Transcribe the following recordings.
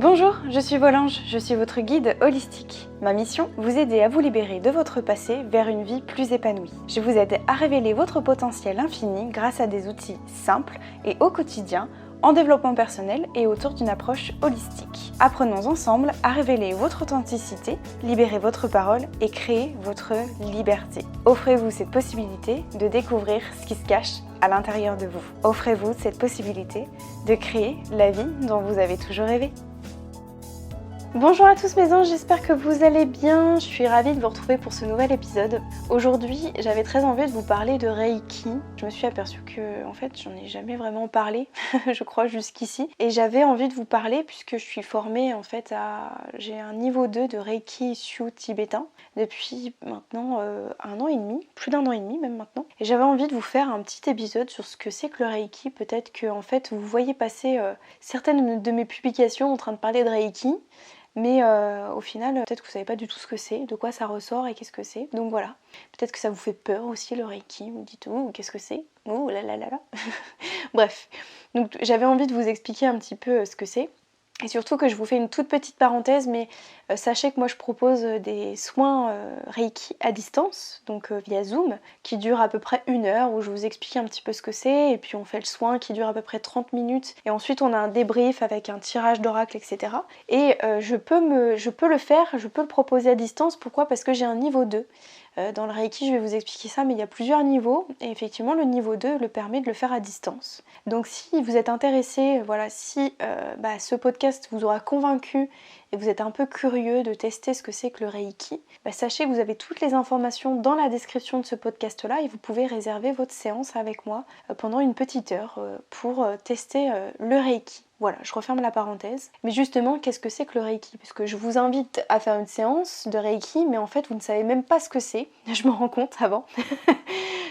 Bonjour, je suis Volange, je suis votre guide holistique. Ma mission, vous aider à vous libérer de votre passé vers une vie plus épanouie. Je vous aide à révéler votre potentiel infini grâce à des outils simples et au quotidien, en développement personnel et autour d'une approche holistique. Apprenons ensemble à révéler votre authenticité, libérer votre parole et créer votre liberté. Offrez-vous cette possibilité de découvrir ce qui se cache à l'intérieur de vous. Offrez-vous cette possibilité de créer la vie dont vous avez toujours rêvé. Bonjour à tous mes anges, j'espère que vous allez bien. Je suis ravie de vous retrouver pour ce nouvel épisode. Aujourd'hui, j'avais très envie de vous parler de Reiki. Je me suis aperçue que, en fait, j'en ai jamais vraiment parlé, je crois, jusqu'ici. Et j'avais envie de vous parler puisque je suis formée, en fait, j'ai un niveau 2 de Reiki Shu tibétain depuis maintenant 1 an et demi, plus d'1 an et demi même maintenant. Et j'avais envie de vous faire un petit épisode sur ce que c'est que le Reiki. Peut-être que, en fait, vous voyez passer certaines de mes publications en train de parler de Reiki. Mais au final, peut-être que vous savez pas du tout ce que c'est, de quoi ça ressort et qu'est-ce que c'est. Donc voilà, peut-être que ça vous fait peur aussi le Reiki, vous dites ouh qu'est-ce que c'est, ouh là là là là. Bref, donc j'avais envie de vous expliquer un petit peu ce que c'est. Et surtout que je vous fais une toute petite parenthèse, mais sachez que moi je propose des soins Reiki à distance, donc via Zoom, qui durent à peu près 1 heure, où je vous explique un petit peu ce que c'est, et puis on fait le soin qui dure à peu près 30 minutes, et ensuite on a un débrief avec un tirage d'oracle, etc. Et je peux le faire, je peux le proposer à distance, pourquoi ? Parce que j'ai un niveau 2. Dans le Reiki, je vais vous expliquer ça, mais il y a plusieurs niveaux, et effectivement le niveau 2 le permet de le faire à distance. Donc si vous êtes intéressé, voilà, si ce podcast vous aura convaincu et vous êtes un peu curieux de tester ce que c'est que le Reiki, sachez que vous avez toutes les informations dans la description de ce podcast-là et vous pouvez réserver votre séance avec moi pendant une petite heure pour tester le Reiki. Voilà, je referme la parenthèse. Mais justement, qu'est-ce que c'est que le Reiki ? Parce que je vous invite à faire une séance de Reiki, mais en fait, vous ne savez même pas ce que c'est. Je m'en rends compte avant.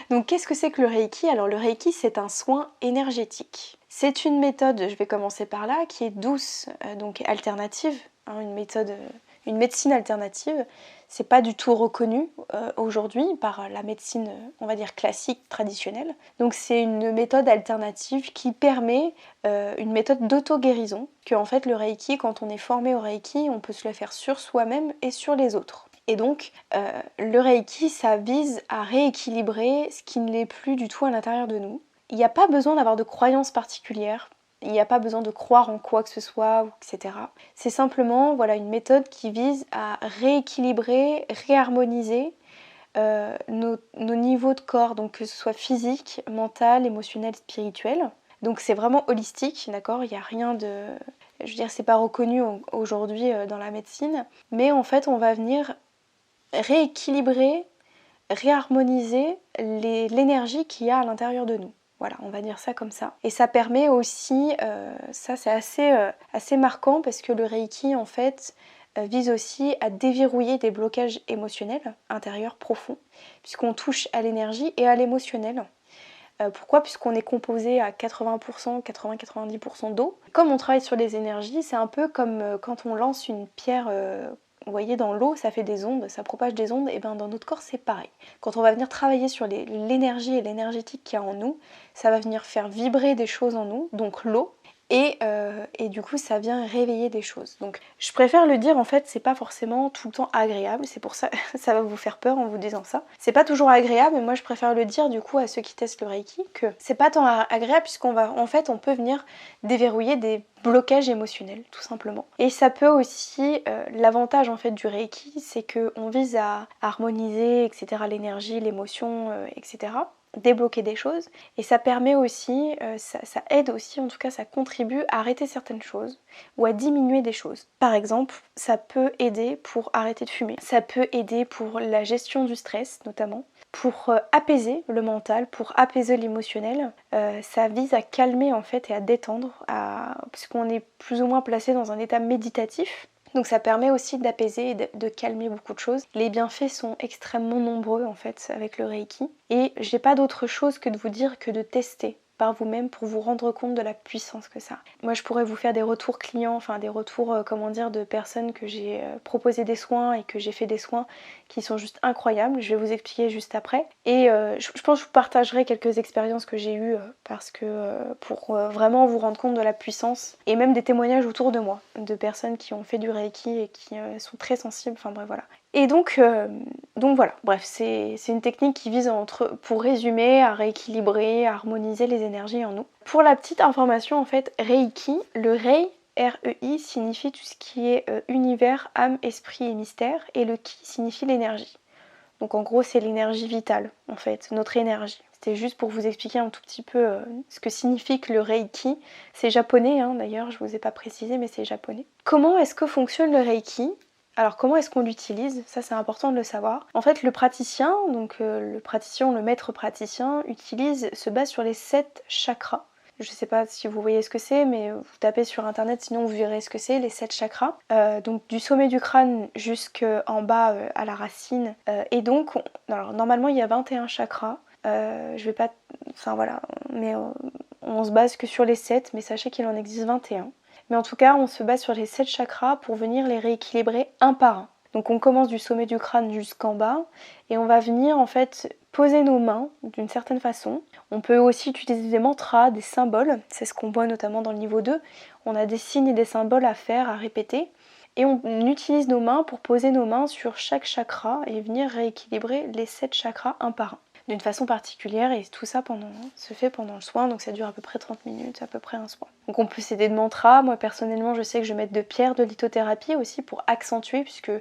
Donc, qu'est-ce que c'est que le Reiki ? Alors, le Reiki, c'est un soin énergétique. C'est une méthode, je vais commencer par là, qui est douce, donc alternative, une médecine alternative. C'est pas du tout reconnu aujourd'hui par la médecine, on va dire classique, traditionnelle. Donc c'est une méthode alternative qui permet une méthode d'auto-guérison, que en fait le Reiki, quand on est formé au Reiki, on peut se le faire sur soi-même et sur les autres. Et donc le Reiki, ça vise à rééquilibrer ce qui ne l'est plus du tout à l'intérieur de nous. Il n'y a pas besoin d'avoir de croyances particulières. Il n'y a pas besoin de croire en quoi que ce soit, etc. C'est simplement une méthode qui vise à rééquilibrer, réharmoniser nos niveaux de corps, donc que ce soit physique, mental, émotionnel, spirituel. Donc c'est vraiment holistique, d'accord ? Il n'y a rien de... Je veux dire, c'est pas reconnu aujourd'hui dans la médecine, mais en fait on va venir rééquilibrer, réharmoniser l'énergie qu'il y a à l'intérieur de nous. Voilà, on va dire ça comme ça. Et ça permet aussi, ça c'est assez marquant parce que le Reiki en fait vise aussi à déverrouiller des blocages émotionnels intérieurs profonds, puisqu'on touche à l'énergie et à l'émotionnel. Pourquoi ? Puisqu'on est composé à 80%, 80-90% d'eau. Comme on travaille sur les énergies, c'est un peu comme quand on lance une pierre... Vous voyez, dans l'eau, ça fait des ondes, ça propage des ondes, et bien dans notre corps, c'est pareil. Quand on va venir travailler sur l'énergie et l'énergétique qu'il y a en nous, ça va venir faire vibrer des choses en nous, donc l'eau, et du coup, ça vient réveiller des choses. Donc, je préfère le dire, en fait, c'est pas forcément tout le temps agréable, c'est pour ça ça va vous faire peur en vous disant ça. C'est pas toujours agréable, mais moi, je préfère le dire, du coup, à ceux qui testent le Reiki, que c'est pas tant agréable, on peut venir déverrouiller des blocage émotionnel tout simplement. Et ça peut aussi, l'avantage en fait du Reiki, c'est qu'on vise à harmoniser, etc., l'énergie, l'émotion, etc., débloquer des choses, et ça permet aussi, ça aide aussi, en tout cas ça contribue à arrêter certaines choses ou à diminuer des choses. Par exemple, ça peut aider pour arrêter de fumer, ça peut aider pour la gestion du stress notamment, pour apaiser le mental, pour apaiser l'émotionnel. Ça vise à calmer en fait et à détendre, puisqu'on est plus ou moins placé dans un état méditatif. Donc ça permet aussi d'apaiser et de calmer beaucoup de choses. Les bienfaits sont extrêmement nombreux en fait avec le Reiki. Et j'ai pas d'autre chose que de vous dire que de tester. par vous-même pour vous rendre compte de la puissance que ça a. Moi je pourrais vous faire des retours clients, enfin des retours de personnes que j'ai proposé des soins et que j'ai fait des soins qui sont juste incroyables. Je vais vous expliquer juste après. Et je pense que je vous partagerai quelques expériences que j'ai eues parce que pour vraiment vous rendre compte de la puissance et même des témoignages autour de moi de personnes qui ont fait du Reiki et qui sont très sensibles, enfin bref voilà. Et donc voilà, bref, c'est une technique qui vise pour résumer, à rééquilibrer, à harmoniser les énergies en nous. Pour la petite information en fait, Reiki, le Rei, R-E-I signifie tout ce qui est univers, âme, esprit et mystère, et le Ki signifie l'énergie. Donc en gros c'est l'énergie vitale en fait, notre énergie. C'était juste pour vous expliquer un tout petit peu ce que signifie que le Reiki. C'est japonais d'ailleurs, je vous ai pas précisé mais c'est japonais. Comment est-ce que fonctionne le Reiki ? Alors comment est-ce qu'on l'utilise ? Ça c'est important de le savoir. En fait le praticien, le maître praticien se base sur les 7 chakras. Je sais pas si vous voyez ce que c'est, mais vous tapez sur internet, sinon vous verrez ce que c'est, les 7 chakras. Donc du sommet du crâne jusqu'en bas à la racine. Et donc, alors normalement il y a 21 chakras. Je vais pas... Enfin voilà, mais on se base que sur les 7, mais sachez qu'il en existe 21. Mais en tout cas, on se base sur les 7 chakras pour venir les rééquilibrer un par un. Donc on commence du sommet du crâne jusqu'en bas et on va venir en fait poser nos mains d'une certaine façon. On peut aussi utiliser des mantras, des symboles, c'est ce qu'on voit notamment dans le niveau 2. On a des signes et des symboles à faire, à répéter. Et on utilise nos mains pour poser nos mains sur chaque chakra et venir rééquilibrer les 7 chakras un par un d'une façon particulière, et tout ça se fait pendant le soin, donc ça dure à peu près 30 minutes, à peu près un soin. Donc on peut s'aider de mantras. Moi personnellement je sais que je vais mettre de pierres de lithothérapie aussi pour accentuer, puisque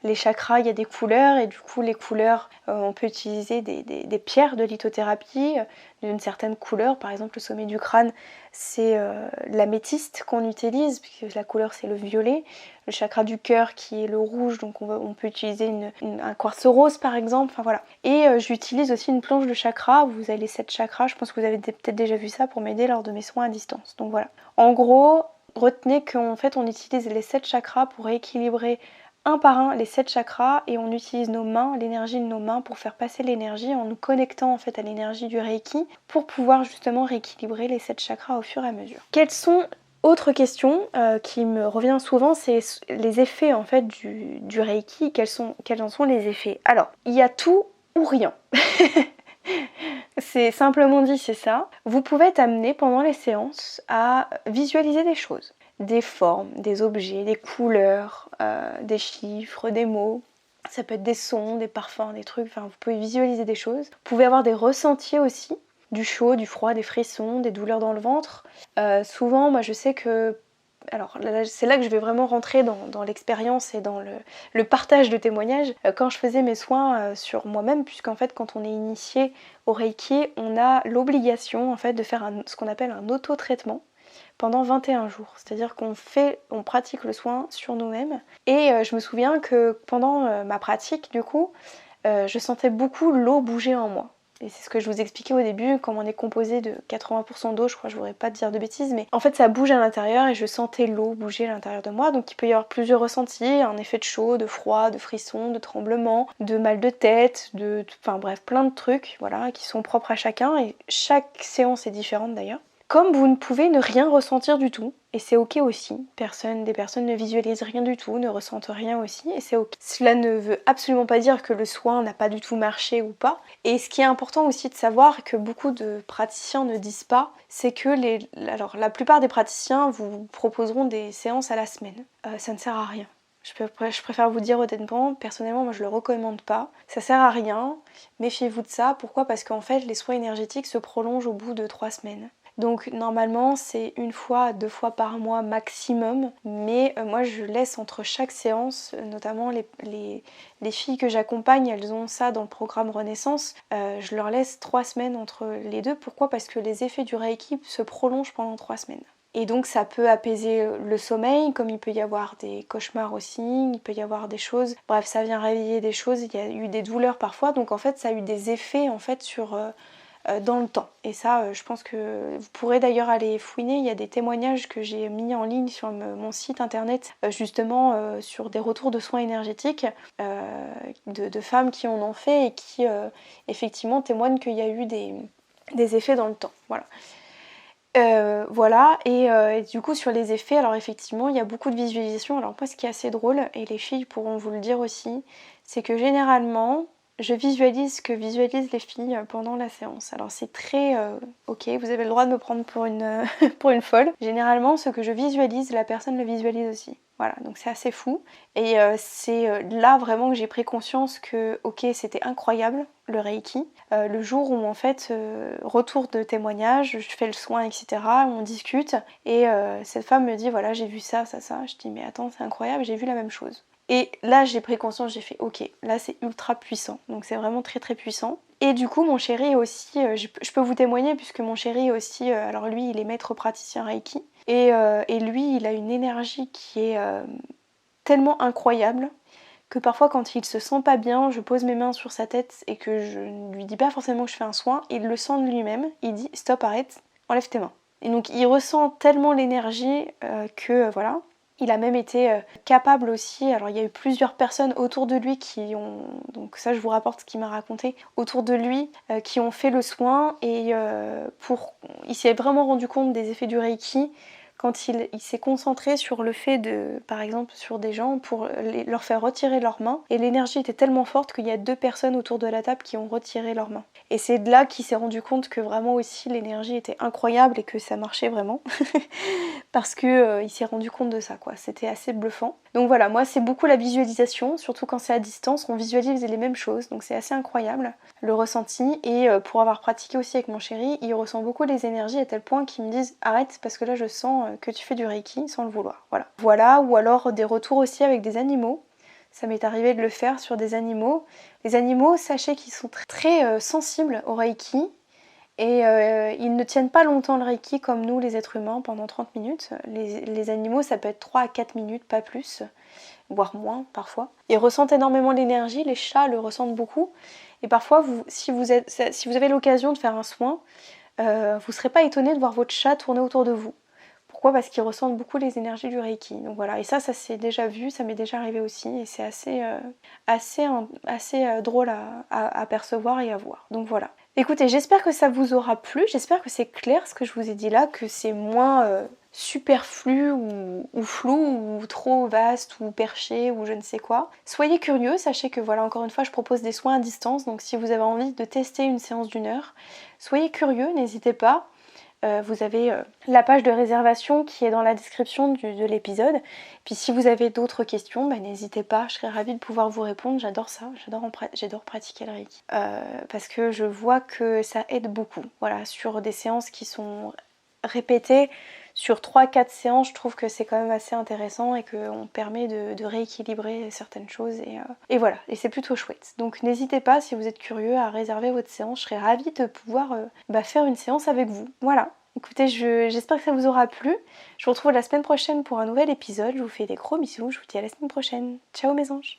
les chakras, il y a des couleurs, et du coup les couleurs, on peut utiliser des pierres de lithothérapie d'une certaine couleur. Par exemple le sommet du crâne, c'est l'améthyste qu'on utilise, puisque la couleur c'est le violet. Le chakra du cœur qui est le rouge, donc on peut utiliser un quartz rose par exemple, enfin voilà. Et j'utilise aussi une planche de chakra. Vous avez les 7 chakras, je pense que vous avez peut-être déjà vu ça pour m'aider lors de mes soins à distance. Donc voilà. En gros, retenez qu'en fait on utilise les 7 chakras pour rééquilibrer un par un les 7 chakras, et on utilise nos mains, l'énergie de nos mains pour faire passer l'énergie en nous connectant en fait à l'énergie du Reiki pour pouvoir justement rééquilibrer les 7 chakras au fur et à mesure. Quelles sont autre question qui me revient souvent, c'est les effets en fait du Reiki. Quels en sont les effets ? Alors, il y a tout ou rien. C'est simplement dit, c'est ça. Vous pouvez être amené pendant les séances à visualiser des choses, des formes, des objets, des couleurs, des chiffres, des mots. Ça peut être des sons, des parfums, des trucs, enfin vous pouvez visualiser des choses. Vous pouvez avoir des ressentis aussi, du chaud, du froid, des frissons, des douleurs dans le ventre. Souvent, moi je sais que... Alors c'est là que je vais vraiment rentrer dans l'expérience et dans le partage de témoignages. Quand je faisais mes soins sur moi-même, puisqu'en fait quand on est initié au Reiki, on a l'obligation en fait de faire ce qu'on appelle un auto-traitement pendant 21 jours. C'est-à-dire on pratique le soin sur nous-mêmes. Et je me souviens que pendant ma pratique, du coup, je sentais beaucoup l'eau bouger en moi. Et c'est ce que je vous expliquais au début, comme on est composé de 80% d'eau, je crois, je voudrais pas dire de bêtises, mais en fait ça bouge à l'intérieur et je sentais l'eau bouger à l'intérieur de moi. Donc il peut y avoir plusieurs ressentis, un effet de chaud, de froid, de frisson, de tremblement, de mal de tête, enfin bref, plein de trucs, voilà, qui sont propres à chacun, et chaque séance est différente d'ailleurs. Comme vous ne pouvez ne rien ressentir du tout, et c'est ok aussi, des personnes ne visualisent rien du tout, ne ressentent rien aussi, et c'est ok. Cela ne veut absolument pas dire que le soin n'a pas du tout marché ou pas, et ce qui est important aussi de savoir, que beaucoup de praticiens ne disent pas, c'est que la plupart des praticiens vous proposeront des séances à la semaine. Ça ne sert à rien. Je préfère vous dire honnêtement, personnellement moi je le recommande pas, ça sert à rien, méfiez-vous de ça. Pourquoi ? Parce qu'en fait les soins énergétiques se prolongent au bout de 3 semaines. Donc normalement c'est 1 fois, 2 fois par mois maximum, mais moi je laisse entre chaque séance, notamment les filles que j'accompagne, elles ont ça dans le programme Renaissance, je leur laisse 3 semaines entre les deux. Pourquoi ? Parce que les effets du Reiki se prolongent pendant 3 semaines. Et donc ça peut apaiser le sommeil, comme il peut y avoir des cauchemars aussi, il peut y avoir des choses, bref ça vient réveiller des choses, il y a eu des douleurs parfois, donc en fait ça a eu des effets en fait dans le temps. Et ça, je pense que vous pourrez d'ailleurs aller fouiner, il y a des témoignages que j'ai mis en ligne sur mon site internet, justement sur des retours de soins énergétiques de femmes qui en ont fait et qui effectivement témoignent qu'il y a eu des effets dans le temps. Voilà. Voilà, et du coup sur les effets, alors effectivement il y a beaucoup de visualisation. Alors moi ce qui est assez drôle, et les filles pourront vous le dire aussi, c'est que généralement je visualise ce que visualisent les filles pendant la séance. Alors c'est très ok, vous avez le droit de me prendre pour une, pour une folle. Généralement ce que je visualise, la personne le visualise aussi. Voilà, donc c'est assez fou. Et c'est là vraiment que j'ai pris conscience que, ok, c'était incroyable le Reiki. Le jour où en fait, retour de témoignage, je fais le soin, etc. On discute et cette femme me dit voilà, j'ai vu ça, ça, ça. Je dis mais attends, c'est incroyable, j'ai vu la même chose. Et là j'ai pris conscience, j'ai fait ok, là c'est ultra puissant. Donc c'est vraiment très très puissant. Et du coup mon chéri est aussi, je peux vous témoigner puisque mon chéri est aussi, alors lui il est maître praticien Reiki. Et lui il a une énergie qui est tellement incroyable que parfois quand il se sent pas bien, je pose mes mains sur sa tête et que je ne lui dis pas forcément que je fais un soin, il le sent de lui-même, il dit stop, arrête, enlève tes mains. Et donc il ressent tellement l'énergie que voilà. Il a même été capable aussi, alors il y a eu plusieurs personnes autour de lui qui ont, donc ça je vous rapporte ce qu'il m'a raconté, autour de lui qui ont fait le soin et il s'est vraiment rendu compte des effets du Reiki quand il s'est concentré sur le fait de, par exemple, sur des gens pour leur faire retirer leurs mains. Et l'énergie était tellement forte qu'il y a 2 personnes autour de la table qui ont retiré leurs mains. Et c'est de là qu'il s'est rendu compte que vraiment aussi l'énergie était incroyable et que ça marchait vraiment. Parce que il s'est rendu compte de ça, quoi. C'était assez bluffant. Donc voilà, moi c'est beaucoup la visualisation, surtout quand c'est à distance, on visualise les mêmes choses, donc c'est assez incroyable le ressenti. Et pour avoir pratiqué aussi avec mon chéri, il ressent beaucoup les énergies à tel point qu'il me disent arrête parce que là je sens que tu fais du Reiki sans le vouloir. Voilà. Voilà, ou alors des retours aussi avec des animaux. Ça m'est arrivé de le faire sur des animaux. Les animaux, sachez qu'ils sont très sensibles au Reiki. Et ils ne tiennent pas longtemps le Reiki comme nous les êtres humains pendant 30 minutes. Les animaux ça peut être 3 à 4 minutes, pas plus, voire moins parfois. Ils ressentent énormément l'énergie, les chats le ressentent beaucoup. Et parfois si vous avez l'occasion de faire un soin, vous ne serez pas étonné de voir votre chat tourner autour de vous. Pourquoi ? Parce qu'ils ressentent beaucoup les énergies du Reiki. Donc voilà, et ça s'est déjà vu, ça m'est déjà arrivé aussi. Et c'est assez drôle à percevoir et à voir. Donc voilà. Écoutez, j'espère que ça vous aura plu, j'espère que c'est clair ce que je vous ai dit là, que c'est moins superflu ou flou ou trop vaste ou perché ou je ne sais quoi. Soyez curieux, sachez que voilà, encore une fois je propose des soins à distance, donc si vous avez envie de tester une séance d'1 heure, soyez curieux, n'hésitez pas. Vous avez la page de réservation qui est dans la description de l'épisode. Puis si vous avez d'autres questions, n'hésitez pas, je serais ravie de pouvoir vous répondre. J'adore ça, j'adore pratiquer le Reiki. Parce que je vois que ça aide beaucoup. Voilà, sur des séances qui sont répétées, sur 3-4 séances, je trouve que c'est quand même assez intéressant et qu'on permet de rééquilibrer certaines choses. Et voilà, et c'est plutôt chouette. Donc n'hésitez pas, si vous êtes curieux, à réserver votre séance. Je serais ravie de pouvoir faire une séance avec vous. Voilà. Écoutez, j'espère que ça vous aura plu. Je vous retrouve la semaine prochaine pour un nouvel épisode. Je vous fais des gros bisous. Je vous dis à la semaine prochaine. Ciao mes anges.